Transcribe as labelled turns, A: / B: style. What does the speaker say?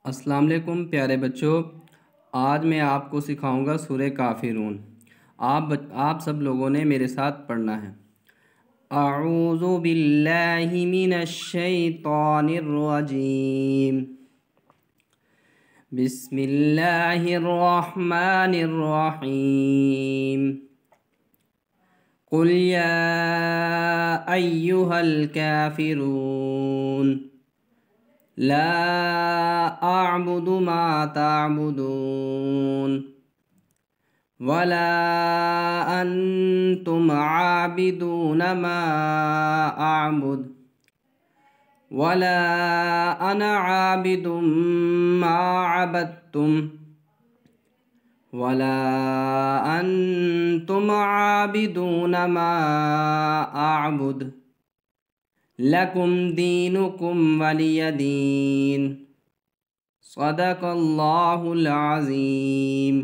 A: السلام علیکم پیارے بچوں، آج میں آپ کو سکھاؤں گا سورہ کافرون۔ آپ سب لوگوں نے میرے ساتھ پڑھنا ہے۔ اعوذ باللہ من الشیطان الرجیم، بسم اللہ الرحمن الرحیم، قل یا ایہا الکافرون لا اعبد ما تعبدون ولا انتم عابدون ما اعبد ولا انا عابد ما عبدتم ولا انتم عابدون ما اعبد لکم دینکم ولی دین۔ صدق اللہ العظیم۔